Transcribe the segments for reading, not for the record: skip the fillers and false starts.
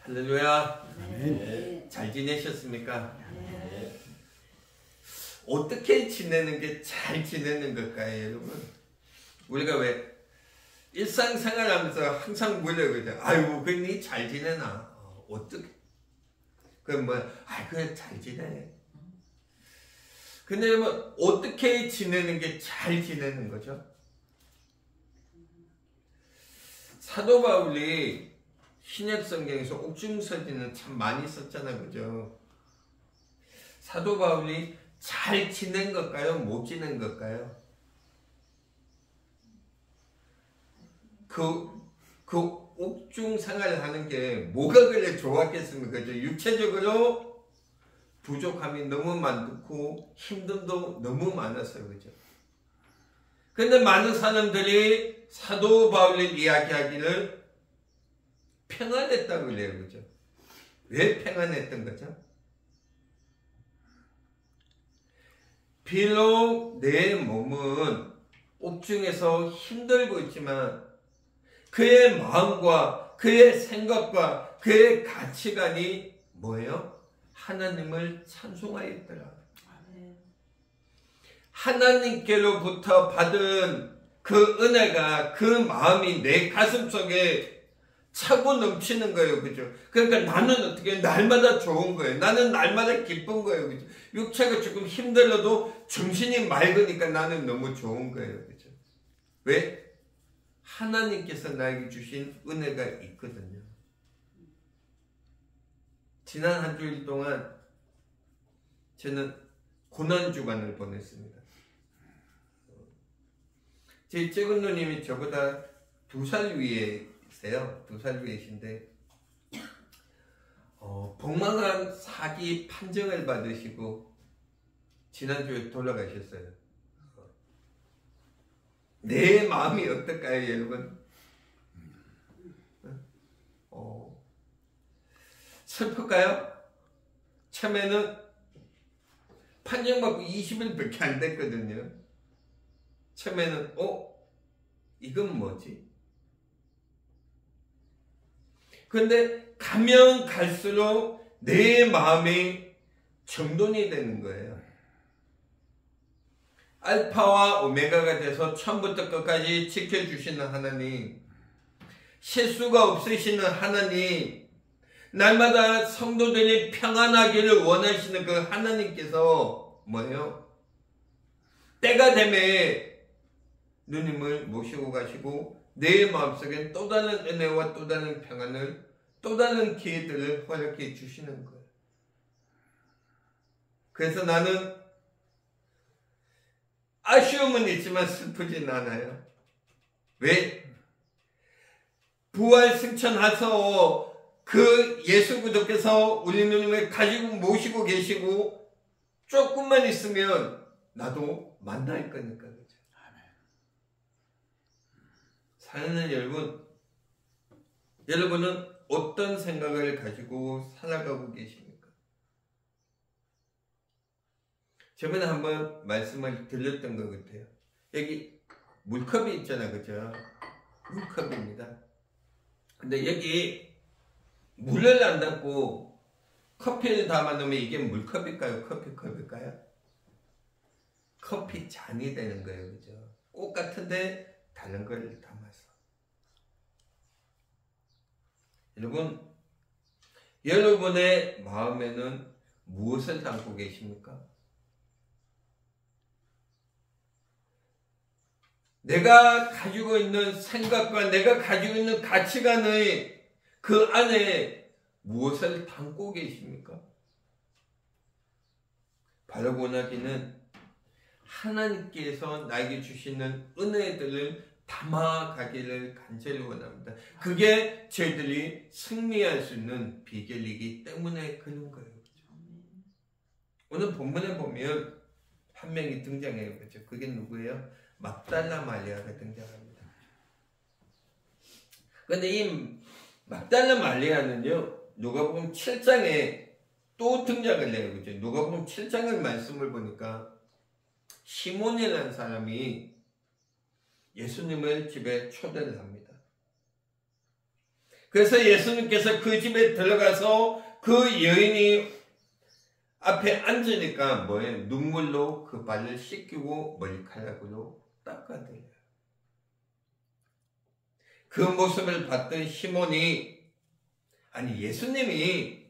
할렐루야. 네. 잘 지내셨습니까? 네. 어떻게 지내는 게 잘 지내는 걸까요, 여러분? 우리가 왜 일상생활 하면서 항상 뭐라고 그러죠? 아이고, 그니 잘 지내나? 어떻게? 그럼 뭐, 그래, 잘 지내. 근데 여러분, 어떻게 지내는 게 잘 지내는 거죠? 사도 바울이 신약 성경에서 옥중서지는 참 많이 썼잖아, 그죠? 사도 바울이 잘 지낸 걸까요? 못 지낸 걸까요? 그 옥중 생활을 하는 게 뭐가 그래 좋았겠습니까? 그죠? 육체적으로 부족함이 너무 많고 힘듦도 너무 많았어요, 그죠? 근데 많은 사람들이 사도 바울의 이야기하기를 평안했다고 그래요, 그죠? 왜 평안했던 거죠? 비록 내 몸은 옥중에서 힘들고 있지만 그의 마음과 그의 생각과 그의 가치관이 뭐예요? 하나님을 찬송하였더라. 하나님께로부터 받은 그 은혜가 그 마음이 내 가슴 속에 차고 넘치는 거예요, 그죠? 그러니까 나는 어떻게 날마다 좋은 거예요. 나는 날마다 기쁜 거예요, 그죠? 육체가 조금 힘들어도 정신이 맑으니까 나는 너무 좋은 거예요, 그죠? 왜? 하나님께서 나에게 주신 은혜가 있거든요. 지난 한 주일 동안 저는 고난 주간을 보냈습니다. 제 적은 누님이 저보다 2살 위에세요. 2살 위이신데 복막암 사기 판정을 받으시고 지난주에 돌아가셨어요. 내 마음이 어떨까요, 여러분? 슬플까요? 처음에는 판정받고 20일밖에 안 됐거든요. 처음에는 이건 뭐지? 근데 가면 갈수록 내 마음이 정돈이 되는 거예요. 알파와 오메가가 돼서 처음부터 끝까지 지켜주시는 하나님, 실수가 없으시는 하나님, 날마다 성도들이 평안하기를 원하시는 그 하나님께서 뭐예요? 때가 되면 누님을 모시고 가시고 내 마음속엔 또 다른 은혜와 또 다른 평안을, 또 다른 기회들을 허락해 주시는 거예요. 그래서 나는 아쉬움은 있지만 슬프진 않아요. 왜? 부활 승천하서 그 예수 그리스도께서 우리 누님을 가지고 모시고 계시고 조금만 있으면 나도 만날 거니까, 그죠? 사랑하는 여러분은 어떤 생각을 가지고 살아가고 계십니까? 저번에 한번 말씀을 드렸던 것 같아요. 여기 물컵이 있잖아요, 그죠? 물컵입니다. 근데 여기 물을 안 담고 커피를 담아 놓으면 이게 물컵일까요? 커피컵일까요? 커피 잔이 되는 거예요, 그죠? 꽃 같은데 다른 걸 담아서. 여러분의 마음에는 무엇을 담고 계십니까? 내가 가지고 있는 생각과 내가 가지고 있는 가치관의 그 안에 무엇을 담고 계십니까? 바로 원하기는 하나님께서 나에게 주시는 은혜들을 담아가기를 간절히 원합니다. 그게 저희들이 승리할 수 있는 비결이기 때문에 그런 거예요. 오늘 본문에 보면 한 명이 등장해요. 그렇죠? 그게 누구예요? 막달라 마리아가 등장합니다. 그런데 이 막달라 마리아는요, 누가복음 7장에 또 등장을 해요. 그죠? 누가복음 7장의 말씀을 보니까 시몬이라는 사람이 예수님을 집에 초대를 합니다. 그래서 예수님께서 그 집에 들어가서 그 여인이 앞에 앉으니까 뭐예요? 눈물로 그 발을 씻기고 머리카락으로 닦아드려요. 그 모습을 봤던 시몬이, 아니 예수님이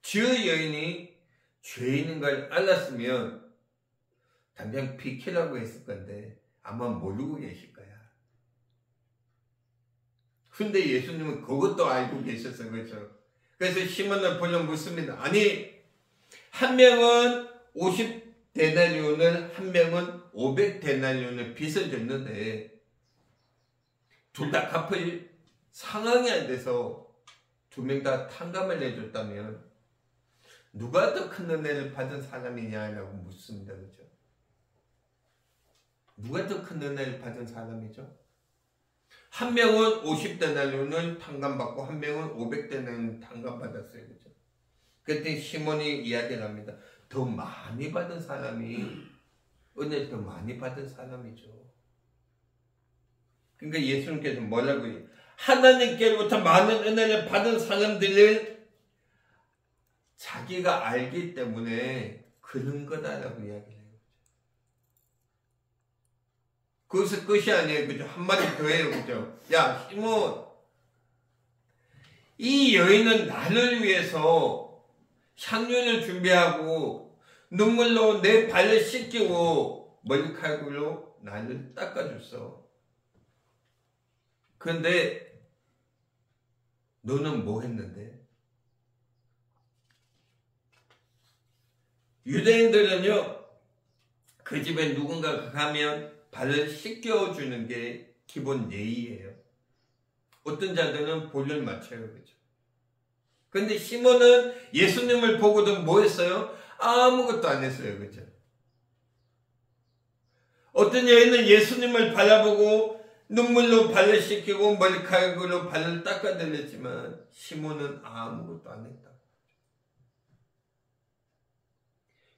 저 여인이 죄인인 걸 알았으면 당장 비키라고 했을 건데 아마 모르고 계실 거야. 근데 예수님은 그것도 알고 계셨어요. 그렇죠? 그래서 시몬을 불러 묻습니다. 아니, 한 명은 50데나리온을, 한 명은 500데나리온을 빚을 줬는데 둘 다 갚을 상황이 안 돼서 두 명 다 탕감을 내줬다면 누가 더 큰 은혜를 받은 사람이냐라고 묻습니다. 그렇죠? 누가 더 큰 은혜를 받은 사람이죠? 한 명은 50데나리온을 탕감받고 한 명은 500데나리온을 탕감받았어요. 그렇죠? 그때 시몬이 이야기를 합니다. 더 많이 받은 사람이, 은혜를 더 많이 받은 사람이죠. 그러니까 예수님께서 뭐라고 해요? 하나님께로부터 많은 은혜를 받은 사람들을 자기가 알기 때문에 그런 거다라고 이야기를 해요. 그것은 끝이 아니에요. 그죠? 한마디 더 해요. 그죠? 야, 시몬. 이 여인은 나를 위해서 향유를 준비하고 눈물로 내 발을 씻기고 머리카락으로 나를 닦아줬어. 그런데 너는 뭐 했는데? 유대인들은요, 그 집에 누군가 가면 발을 씻겨주는 게 기본 예의예요. 어떤 자들은 볼을 맞춰요. 그죠? 근데 시몬은 예수님을 보고도 뭐 했어요? 아무것도 안 했어요. 그죠? 어떤 여인은 예수님을 바라보고 눈물로 발을 씻기고 머리카락으로 발을 닦아드렸지만 시몬은 아무것도 안 했다.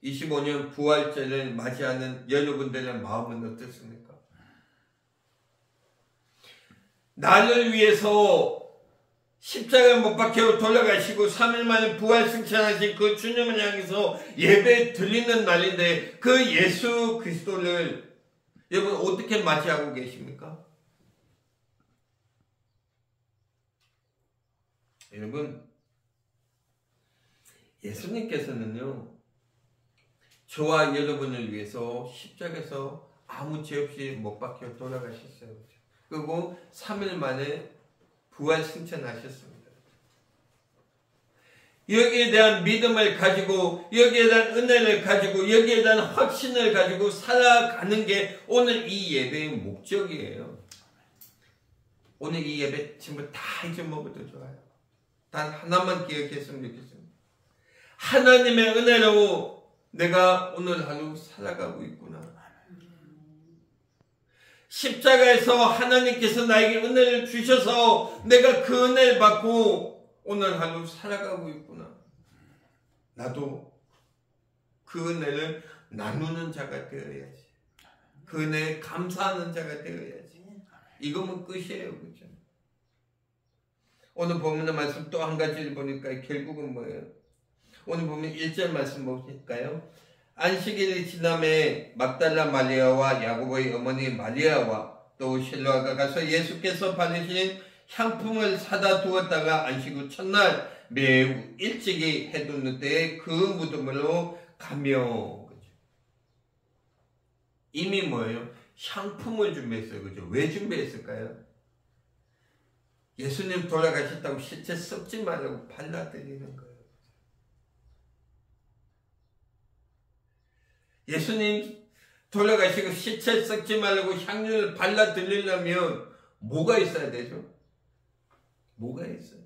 25년 부활절을 맞이하는 여러분들의 마음은 어떻습니까? 나를 위해서 십자가에 못 박혀 돌아가시고 3일 만에 부활 승천하신 그 주님을 향해서 예배 드리는 날인데 그 예수 그리스도를 여러분 어떻게 맞이하고 계십니까? 여러분, 예수님께서는요, 저와 여러분을 위해서 십자가에서 아무 죄 없이 못 박혀 돌아가셨어요. 그리고 3일 만에 부활 승천하셨습니다. 여기에 대한 믿음을 가지고, 여기에 대한 은혜를 가지고, 여기에 대한 확신을 가지고 살아가는 게 오늘 이 예배의 목적이에요. 오늘 이 예배 전부 다 잊어먹어도 좋아요. 단 하나만 기억했으면 좋겠습니다. 하나님의 은혜로 내가 오늘 하루 살아가고 있구나. 십자가에서 하나님께서 나에게 은혜를 주셔서 내가 그 은혜를 받고 오늘 하루 살아가고 있구나. 나도 그 은혜를 나누는 자가 되어야지. 그 은혜에 감사하는 자가 되어야지. 이거면 끝이에요. 그렇죠? 오늘 보면 말씀 또 한 가지를 보니까 결국은 뭐예요? 오늘 보면 1절 말씀 보실까요? 안식일이 지남에 막달라 마리아와 야고보의 어머니 마리아와 또 실로아가 가서 예수께서 바르신 향품을 사다 두었다가 안식 후 첫날 매우 일찍이 해돋는 때에 그 무덤으로 가며, 그죠? 이미 뭐예요? 향품을 준비했어요. 그죠? 왜 준비했을까요? 예수님 돌아가셨다고 시체 썩지 말라고 발라드리는 거예요. 예수님 돌아가시고 시체 썩지 말라고 향유를 발라드리려면 뭐가 있어야 되죠? 뭐가 있어요?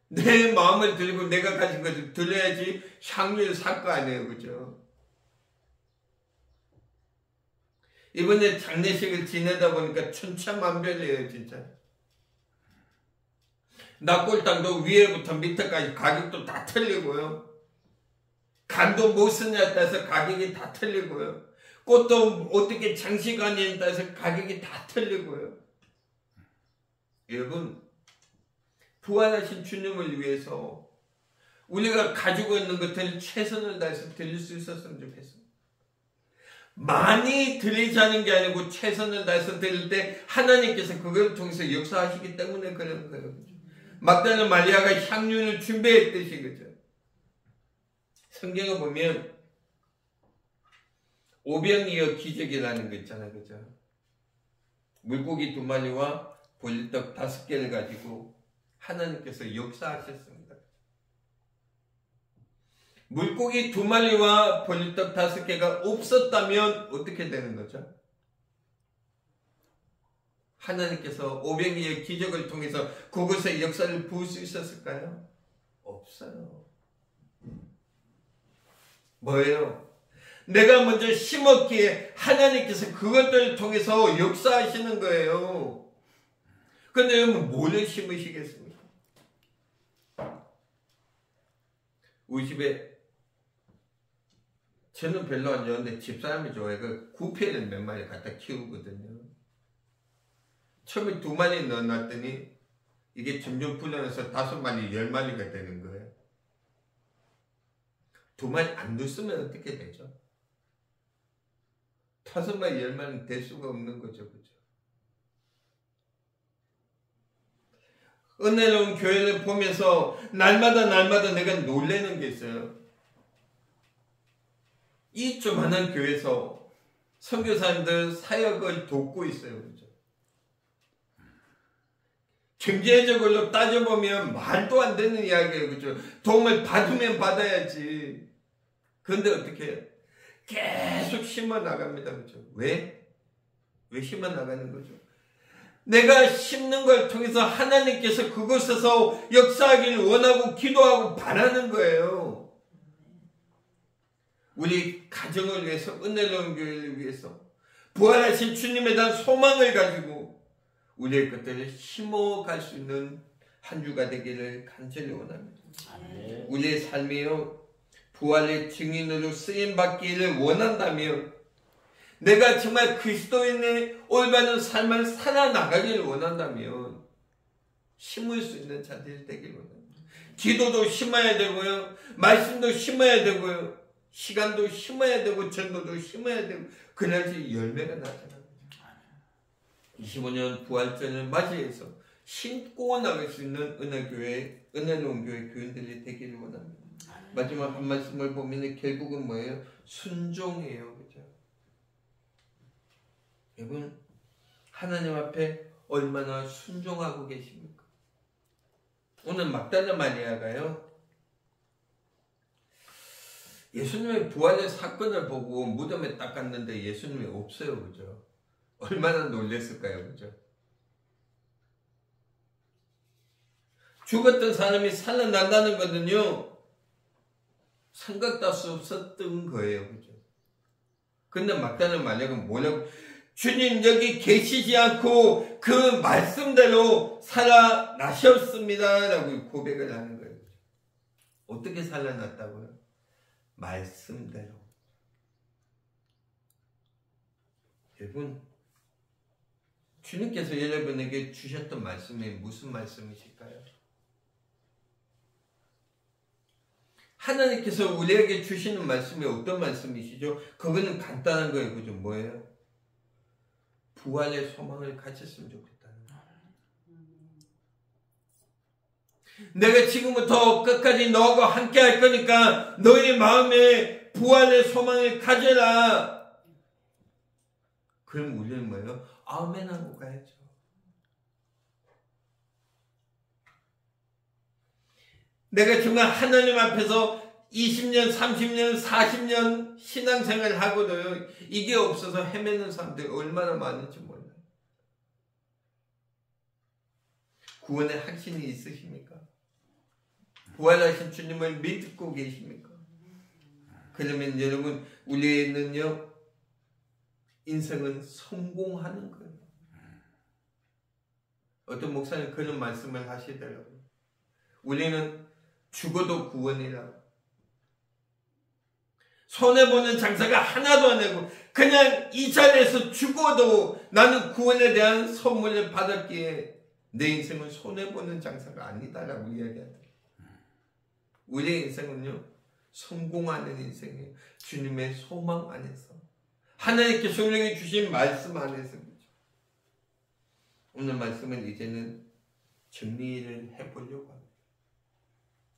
내 마음을 들고 내가 가진 것을 들려야지 향유를 살 거 아니에요. 그죠? 이번에 장례식을 지내다 보니까 천차만별이에요. 진짜. 낙골당도 위에부터 밑에까지 가격도 다 틀리고요. 간도 뭐 쓰냐에 따라서 가격이 다 틀리고요. 꽃도 어떻게 장식하냐에 따라서 가격이 다 틀리고요. 여러분, 부활하신 주님을 위해서 우리가 가지고 있는 것들을 최선을 다해서 드릴 수 있었으면 좋겠습니다. 많이 드리자는 게 아니고 최선을 다해서 드릴 때 하나님께서 그걸 통해서 역사하시기 때문에 그런 거예요. 막달라 마리아가 향유를 준비했듯이, 그죠? 성경에 보면 오병이어 기적이라는 거 있잖아요, 그죠? 물고기 2마리와 보리떡 5개를 가지고 하나님께서 역사하셨습니다. 물고기 2마리와 보리떡 5개가 없었다면 어떻게 되는 거죠? 하나님께서 오병이의 기적을 통해서 그곳에 역사를 부을 수 있었을까요? 없어요. 뭐예요? 내가 먼저 심었기에 하나님께서 그것들을 통해서 역사하시는 거예요. 그런데 여러분, 뭐를 심으시겠습니까? 우리 집에 저는 별로 안 좋아하는데 집사람이 좋아해. 그 구피를 몇 마리 갖다 키우거든요. 처음에 2마리 넣어놨더니 이게 점점 불어나서 5마리, 10마리가 되는 거예요. 2마리 안 뒀으면 어떻게 되죠? 5마리, 10마리는 될 수가 없는 거죠, 그죠? 은혜로운 교회를 보면서 날마다 내가 놀라는 게 있어요. 이 조그마한 교회에서 선교사님들 사역을 돕고 있어요, 그죠? 경제적으로 따져보면 말도 안 되는 이야기예요, 그죠? 도움을 받으면 받아야지. 그런데 어떻게 해요? 계속 심어 나갑니다, 그죠? 왜 심어 나가는 거죠? 내가 심는 걸 통해서 하나님께서 그곳에서 역사하기를 원하고 기도하고 바라는 거예요. 우리 가정을 위해서, 은혜로운 교회를 위해서, 부활하신 주님에 대한 소망을 가지고 우리의 것들을 심어갈 수 있는 한 주가 되기를 간절히 원합니다. 우리의 삶이요, 부활의 증인으로 쓰임받기를 원한다면, 내가 정말 그리스도인의 올바른 삶을 살아나가기를 원한다면 심을 수 있는 자들이 되기를 원합니다. 기도도 심어야 되고요, 말씀도 심어야 되고요, 시간도 심어야 되고, 전도도 심어야 되고, 그래야지 열매가 나잖아요. 25년 부활절을 맞이해서 심고 나갈 수 있는 은혜교회, 은혜로운 교회 교인들이 되기를 원합니다. 마지막 한 말씀을 보면 결국은 뭐예요? 순종이에요, 그죠? 여러분, 하나님 앞에 얼마나 순종하고 계십니까? 오늘 막달라 마리아가요, 예수님의 부활의 사건을 보고 무덤에 딱 갔는데 예수님이 없어요, 그죠? 얼마나 놀랐을까요, 그죠? 죽었던 사람이 살아난다는 거는요, 생각도 할 수 없었던 거예요, 그죠? 근데 막달라 마리아가 뭐냐고, 주님 여기 계시지 않고 그 말씀대로 살아나셨습니다 라고 고백을 하는 거예요. 어떻게 살아났다고요? 말씀대로. 여러분, 주님께서 여러분에게 주셨던 말씀이 무슨 말씀이실까요? 하나님께서 우리에게 주시는 말씀이 어떤 말씀이시죠? 그거는 간단한 거예요, 그죠? 뭐예요? 부활의 소망을 가졌으면 좋겠다는 거예요. 내가 지금부터 끝까지 너하고 함께 할 거니까 너의 마음에 부활의 소망을 가져라. 그럼 우리는 뭐예요? 아멘 하고 가야죠. 내가 정말 하나님 앞에서 20년, 30년, 40년 신앙생활을 하고도요, 이게 없어서 헤매는 사람들이 얼마나 많은지 몰라요. 구원의 확신이 있으십니까? 부활하신 주님을 믿고 계십니까? 그러면 여러분, 우리는요, 인생은 성공하는 거예요. 어떤 목사님 그런 말씀을 하시더라고요. 우리는 죽어도 구원이라고. 손해보는 장사가 하나도 안 되고 그냥 이 자리에서 죽어도 나는 구원에 대한 선물을 받았기에 내 인생은 손해보는 장사가 아니다라고 이야기하더라고요. 우리의 인생은요, 성공하는 인생이에요. 주님의 소망 안에서, 하나님께서 우리에게 주신 말씀 안에서. 오늘 말씀은 이제는 정리를 해보려고 합니다.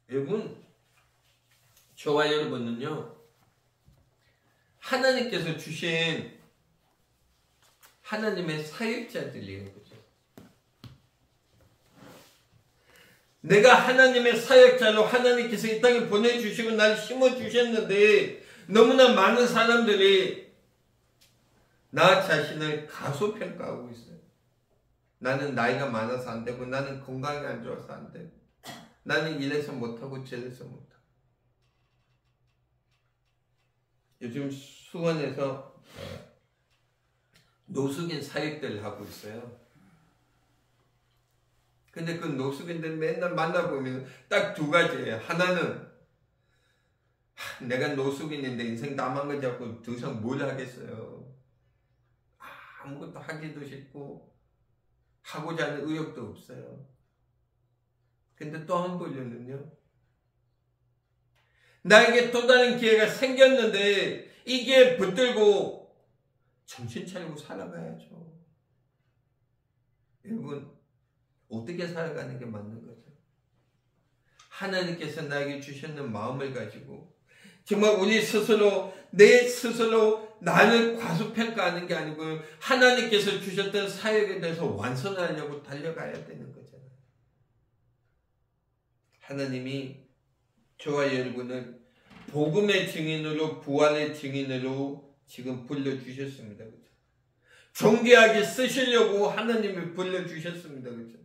여러분, 저와 여러분은요, 하나님께서 주신 하나님의 사역자들이에요. 그죠? 내가 하나님의 사역자로 하나님께서 이 땅에 보내주시고 날 심어주셨는데, 너무나 많은 사람들이 나 자신을 가소평가하고 있어요. 나는 나이가 많아서 안 되고, 나는 건강이 안 좋아서 안 되고, 나는 이래서 못하고 저래서 못하고. 요즘 수원에서 노숙인 사역들을 하고 있어요. 근데 그 노숙인들 맨날 만나보면 딱 두 가지예요. 하나는 내가 노숙인인데 인생 다 망가져갖고 더 이상 뭘 하겠어요. 아무것도 하기도 싫고 하고자 하는 의욕도 없어요. 근데 또 한 분류는요, 나에게 또 다른 기회가 생겼는데 이 기회 붙들고 정신 차리고 살아가야죠. 여러분, 어떻게 살아가는 게 맞는 거죠? 하나님께서 나에게 주셨는 마음을 가지고 정말 우리 스스로, 내 스스로 나를 과소평가하는 게 아니고 하나님께서 주셨던 사역에 대해서 완성하려고 달려가야 되는 거잖아요. 하나님이 저와 여러분을 복음의 증인으로, 부활의 증인으로 지금 불러주셨습니다. 그죠? 존귀하게 쓰시려고 하나님이 불러주셨습니다. 그죠?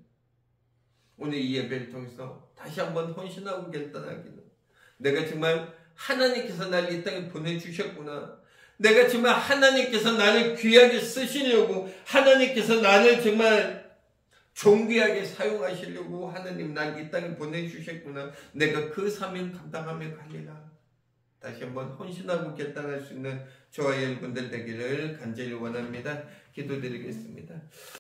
오늘 이 예배를 통해서 다시 한번 헌신하고 결단하기는, 내가 정말 하나님께서 나를 이 땅에 보내주셨구나. 내가 정말 하나님께서 나를 귀하게 쓰시려고, 하나님께서 나를 정말 존귀하게 사용하시려고 하나님 날 이 땅에 보내주셨구나. 내가 그 사명 감당하며 가리라. 다시 한번 헌신하고 결단할 수 있는 저와 여러분들 되기를 간절히 원합니다. 기도드리겠습니다.